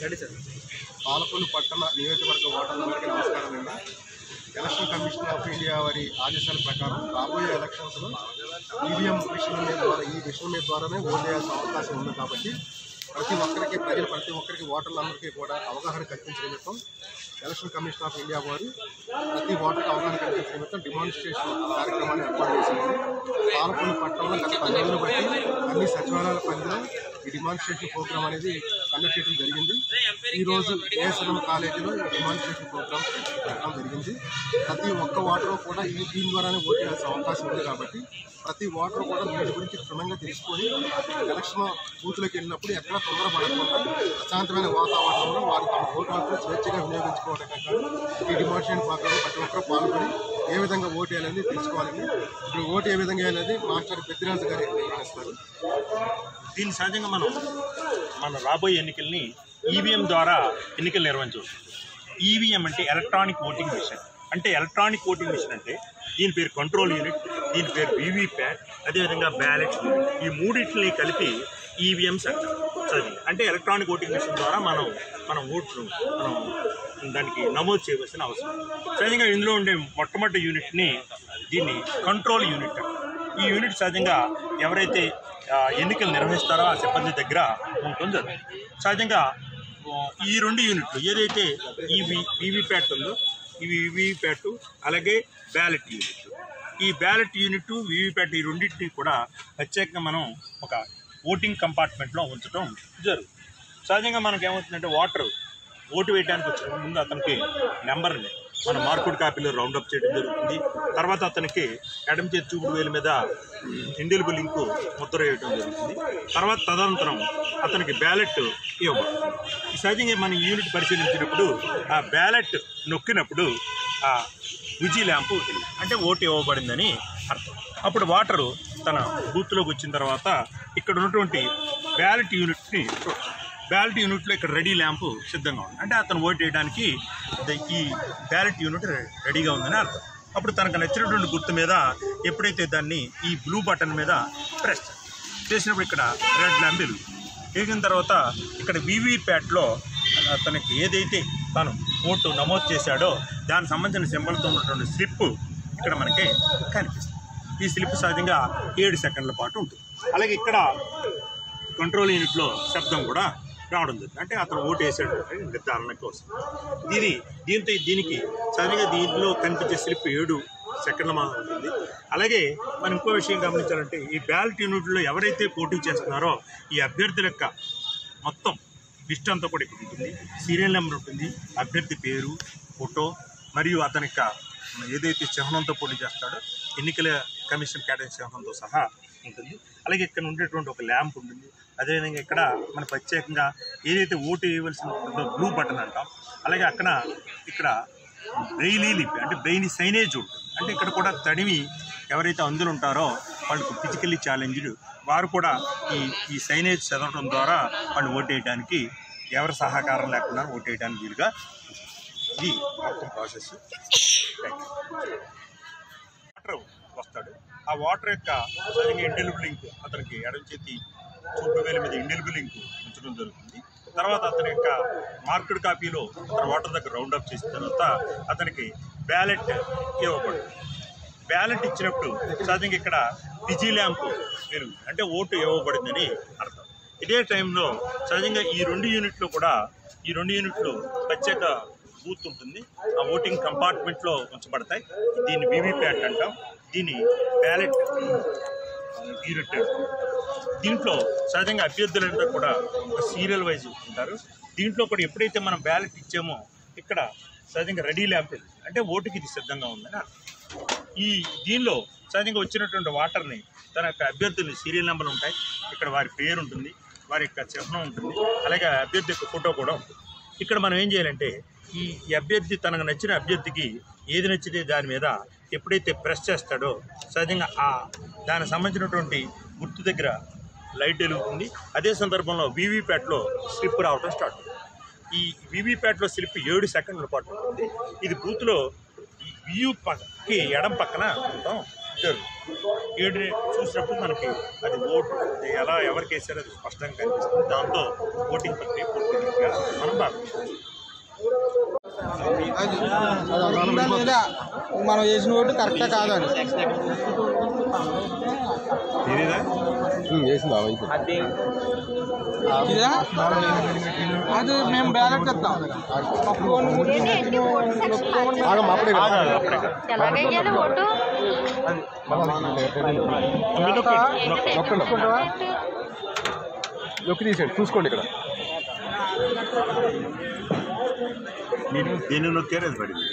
పాలకొల్లు పట్టణ నియోజకవర్గ ఓటర్లందరికీ నమస్కారం అండి. ఎలక్షన్ కమిషన్ ఆఫ్ ఇండియా వారి ఆదేశాల ప్రకారం రాబోయే ఎలక్షన్స్లో ఈవీఎం మిషన్ ద్వారానే ఓటు వేయాల్సిన అవకాశం ఉంది. కాబట్టి ప్రతి ఒక్కరికి ఓటర్లందరికీ కూడా అవగాహన కల్పించే నిమిత్తం ఎలక్షన్ కమిషన్ ఆఫ్ ఇండియా వారు ప్రతి ఓటర్కి అవగాహన కల్పించే నిమిత్తం డిమాన్స్ట్రేషన్ కార్యక్రమాన్ని ఏర్పాటు చేసింది. పాలకొల్లు పట్టణంలో గత 10 రోజులు బట్టి అన్ని సచివాలయాల పరిధిలో ఈ డిమాన్స్ట్రేషన్ ప్రోగ్రామ్ అనేది కండక్ట్ చేయడం జరిగింది. ఈరోజు ఏఎస్ఎన్ఎం కాలేజీలో ఈ డిమాన్స్ట్రేషన్ ప్రోగ్రామ్ పెట్టడం జరిగింది. ప్రతి ఒక్క ఓటరు కూడా దీని ద్వారానే ఓటు వేయాల్సిన అవకాశం ఉంది. కాబట్టి ప్రతి ఓటరు కూడా వీటి గురించి క్షుణ్ణంగా తెలుసుకొని ఎలక్షన్ బూత్లోకి వెళ్ళినప్పుడు ఎక్కడ తొందరపడకుండా ప్రశాంతమైన వాతావరణంలో వారు తమ ఓటు హక్కును స్వేచ్ఛగా వినియోగించుకోవడం కాదు. ఈ డిమాన్స్ట్రేషన్ ప్రోగ్రాంలో ప్రతి ఒక్కరు పాల్గొని ఏ విధంగా ఓటు వేయాలని తెలుసుకోవాలని, ఇప్పుడు ఓటు ఏ విధంగా వేయాలనేది మాస్టర్ పెద్దిరాజు గారు నిర్వహిస్తారు. దీని సహజంగా మన రాబోయే ఎన్నికల్ని ఈవీఎం ద్వారా ఎన్నికలు నిర్వహించవచ్చు. ఈవీఎం అంటే ఎలక్ట్రానిక్ ఓటింగ్ మిషన్. అంటే ఎలక్ట్రానిక్ ఓటింగ్ మిషన్ అంటే దీని పేరు కంట్రోల్ యూనిట్, దీని పేరు వీవీప్యాట్, అదేవిధంగా బ్యాలెట్ యూనిట్. ఈ మూడింటిని కలిపి ఈవీఎంస్ అంటారు. అంటే ఎలక్ట్రానిక్ ఓటింగ్ మిషన్ ద్వారా మన ఓట్లు దానికి నమోదు చేయవలసిన అవసరం. సహజంగా ఇందులో ఉండే మొట్టమొదటి యూనిట్ని దీన్ని కంట్రోల్ యూనిట్ అంటారు. ఈ యూనిట్ సహజంగా ఎవరైతే ఎన్నికలు నిర్వహిస్తారో ఆ సిబ్బంది దగ్గర ఉంటుంది. సహజంగా ఈ 2 యూనిట్లు ఏదైతే ఈ వీవీప్యాట్ ఉందో, ఈ వీవీప్యాట్ అలాగే బ్యాలెట్ యూనిట్, ఈ బ్యాలెట్ యూనిట్ వీవీప్యాట్ ఈ రెండింటిని కూడా ప్రత్యేకంగా మనం ఒక ఓటింగ్ కంపార్ట్మెంట్లో ఉంచడం జరుగుతుంది. సహజంగా మనకు ఏమవుతుందంటే ఓటు వేయడానికి వచ్చిన ముందు అతనికి నెంబర్ని మన మార్కుడ్ కాపీలో రౌండప్ చేయడం జరుగుతుంది. తర్వాత అతనికి ఎడమ చేతి చూపుడు వేలు మీద ఇండియబుల్ లింకు ముద్ర వేయడం జరుగుతుంది. తర్వాత తదనంతరం అతనికి బ్యాలెట్ ఇవ్వబడుతుంది. సహజంగా మన యూనిట్ పరిశీలించినప్పుడు ఆ బ్యాలెట్ నొక్కినప్పుడు ఆ విజీ ల్యాంపు అంటే ఓటు ఇవ్వబడిందని అర్థం. అప్పుడు ఓటరు తన బూత్లోకి వచ్చిన తర్వాత ఇక్కడ ఉన్నటువంటి బ్యాలెట్ యూనిట్లో ఇక్కడ రెడీ ల్యాంపు సిద్ధంగా ఉంది. అంటే అతను ఓటు వేయడానికి ఈ బ్యాలెట్ యూనిట్ రెడీగా ఉందని అర్థం. అప్పుడు తనకు నచ్చినటువంటి గుర్తు మీద ఎప్పుడైతే దాన్ని ఈ బ్లూ బటన్ మీద ప్రెస్ చేసినప్పుడు ఇక్కడ రెడ్ ల్యాంప్ వెలిగిన తర్వాత ఇక్కడ వీవీప్యాట్లో తనకి ఏదైతే తను ఓటు నమోదు చేశాడో దానికి సంబంధించిన సింబల్తో ఉన్నటువంటి స్లిప్ ఇక్కడ మనకి కనిపిస్తుంది. ఈ స్లిప్ సహజంగా 7 సెకండ్ల పాటు ఉంటుంది. అలాగే ఇక్కడ కంట్రోల్ యూనిట్లో శబ్దం కూడా రావడం జరుగుతుంది. అంటే అతను ఓటు వేసాడు నిర్ధారణ కోసం. దీనికి సహజంగా దీంట్లో కనిపించే స్లిప్ 7 సెకండ్ల మాత్రం ఉంటుంది. అలాగే మనం ఇంకో విషయం గమనించాలంటే ఈ బ్యాలెట్ యూనిట్లో ఎవరైతే పోటీ చేస్తున్నారో ఈ అభ్యర్థుల యొక్క మొత్తం లిస్ట్ అంతా కూడా ఇక్కడ ఉంటుంది. సీరియల్ నెంబర్ ఉంటుంది, అభ్యర్థి పేరు, ఫోటో మరియు అతని యొక్క ఏదైతే చిహ్నంతో పోటీ చేస్తాడో ఎన్నికల కమిషన్ కేటాయించిన చిహ్నంతో సహా ఉంటుంది. అలాగే ఇక్కడ ఉండేటువంటి ఒక ల్యాంప్ ఉంటుంది. అదేవిధంగా ఇక్కడ మన ప్రత్యేకంగా ఏదైతే ఓటు వేయవలసిన బ్లూ బటన్ అంటాం. అలాగే ఇక్కడ బ్రెయిలీ లిపి అంటే బ్రెయిలీ సైనేజ్ ఉంటుంది. అంటే ఇక్కడ కూడా తడివి ఎవరైతే అందులో ఉంటారో వాళ్ళకు ఫిజికల్లీ ఛాలెంజ్డ్ వారు కూడా ఈ సైనేజ్ చదవడం ద్వారా వాళ్ళు ఓటు వేయడానికి ఎవరి సహకారం లేకుండా ఓటు వేయడానికి వీలుగా ఇది మొత్తం ప్రాసెస్. వాటర్ వస్తాడు. ఆ వాటర్ యొక్క సరిగ్గా ఇండియబుల్ లింక్ అతనికి ఎడమ చేతి చూపుడు వేలు మీద ఇండియబుల్ లింక్ ఉంచడం జరుగుతుంది. తర్వాత అతని యొక్క మార్కుడ్ కాపీలో అతను వాటర్ దగ్గర రౌండప్ చేసిన తర్వాత అతనికి బ్యాలెట్ ఇవ్వబడుతుంది. బ్యాలెట్ ఇచ్చినప్పుడు సహజంగా ఇక్కడ విజీ ల్యాంప్ వెలుగు అంటే ఓటు ఇవ్వబడిందని అర్థం. ఇదే టైంలో సహజంగా ఈ 2 యూనిట్లు ప్రత్యేక బూత్ ఉంటుంది. ఆ ఓటింగ్ కంపార్ట్మెంట్లో ఉంచబడతాయి. దీన్ని వీవీప్యాట్ అంటాం, దీన్ని బ్యాలెట్ యూనిట్ అంటాం. దీంట్లో సహజంగా అభ్యర్థులంతా కూడా ఒక సీరియల్ వైజ్ ఉంటారు. దీంట్లో కూడా ఎప్పుడైతే మనం బ్యాలెట్ ఇచ్చామో ఇక్కడ సహజంగా రెడీ ల్యాంప్ అంటే ఓటుకి ఇది సిద్ధంగా ఉందని అర్థం. దీనిలో సహజంగా వచ్చినటువంటి వాటర్ని తన యొక్క అభ్యర్థులు సీరియల్ నెంబర్లు ఉంటాయి. ఇక్కడ వారి పేరు ఉంటుంది, వారి యొక్క చిహ్నం ఉంటుంది, అలాగే అభ్యర్థి యొక్క ఫోటో కూడా ఉంటుంది. ఇక్కడ మనం ఏం చేయాలంటే ఈ అభ్యర్థి తనకు నచ్చిన అభ్యర్థికి ఏది నచ్చితే దాని మీద ఎప్పుడైతే ప్రెస్ చేస్తాడో సహజంగా దానికి సంబంధించినటువంటి గుర్తు దగ్గర లైట్ వెలుగుతుంది. అదే సందర్భంలో వీవీప్యాట్లో స్లిప్ రావడం స్టార్ట్ అవుతుంది. ఈ వీవీప్యాట్లో స్లిప్ 7 సెకండ్ల పాటు ఉంటుంది. ఇది బూత్లో వ్యూ పక్కకి ఎడం పక్కన ఉంటాం పెట్టారు. చూసినప్పుడు మనకి అది ఓటు ఎవరికి వేసారో అది స్పష్టంగా కనిపిస్తుంది. దాంతో ఓటింగ్ ప్రక్రియ పూర్తిగా మనం భావించవచ్చు. మనం వేసిన ఓటు కరెక్టా కాదని ఇదా అది మేము బ్యాలెట్ చెప్తాం. నొక్కి తీసేయండి, చూసుకోండి. ఇక్కడ నేను దేని నొక్కారు అది పడింది.